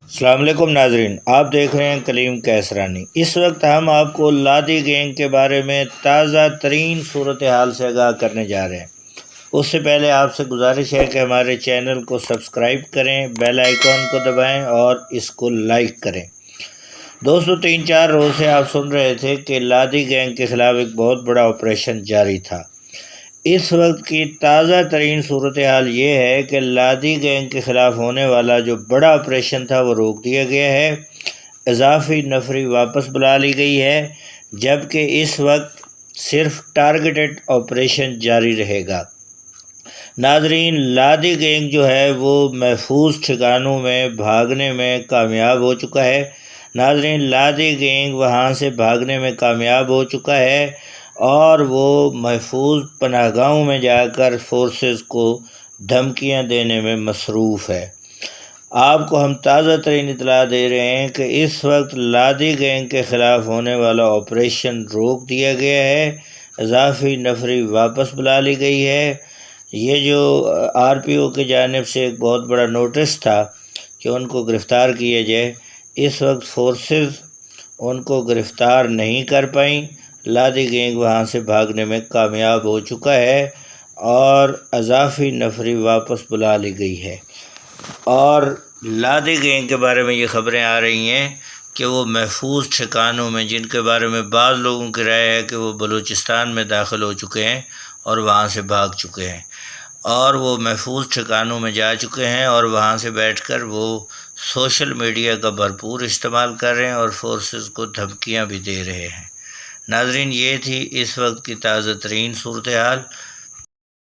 السلام علیکم ناظرین، آپ دیکھ رہے ہیں کلیم کیسرانی۔ اس وقت ہم آپ کو لادی گینگ کے بارے میں تازہ ترین صورتحال سے آگاہ کرنے جا رہے ہیں۔ اس سے پہلے آپ سے گزارش ہے کہ ہمارے چینل کو سبسکرائب کریں، بیل آئیکن کو دبائیں اور اس کو لائک کریں۔ دوستو، 3-4 روز سے آپ سن رہے تھے کہ لادی گینگ کے خلاف ایک بہت بڑا آپریشن جاری تھا۔ اس وقت کی تازہ ترین صورتحال یہ ہے کہ لادی گینگ کے خلاف ہونے والا جو بڑا آپریشن تھا وہ روک دیا گیا ہے، اضافی نفری واپس بلا لی گئی ہے، جبکہ اس وقت صرف ٹارگیٹڈ آپریشن جاری رہے گا۔ ناظرین، لادی گینگ جو ہے وہ محفوظ ٹھکانوں میں بھاگنے میں کامیاب ہو چکا ہے۔ ناظرین، لادی گینگ وہاں سے بھاگنے میں کامیاب ہو چکا ہے اور وہ محفوظ پناہ گاہوں میں جا کر فورسز کو دھمکیاں دینے میں مصروف ہے۔ آپ کو ہم تازہ ترین اطلاع دے رہے ہیں کہ اس وقت لادی گینگ کے خلاف ہونے والا آپریشن روک دیا گیا ہے، اضافی نفری واپس بلا لی گئی ہے۔ یہ جو RPO کی جانب سے ایک بہت بڑا نوٹس تھا کہ ان کو گرفتار کیا جائے، اس وقت فورسز ان کو گرفتار نہیں کر پائیں۔ لادی گینگ وہاں سے بھاگنے میں کامیاب ہو چکا ہے اور اضافی نفری واپس بلا لی گئی ہے۔ اور لادی گینگ کے بارے میں یہ خبریں آ رہی ہیں کہ وہ محفوظ ٹھکانوں میں، جن کے بارے میں بعض لوگوں کی رائے ہے کہ وہ بلوچستان میں داخل ہو چکے ہیں اور وہاں سے بھاگ چکے ہیں، اور وہ محفوظ ٹھکانوں میں جا چکے ہیں اور وہاں سے بیٹھ کر وہ سوشل میڈیا کا بھرپور استعمال کر رہے ہیں اور فورسز کو دھمکیاں بھی دے رہے ہیں۔ ناظرین، یہ تھی اس وقت کی تازہ ترین صورتحال۔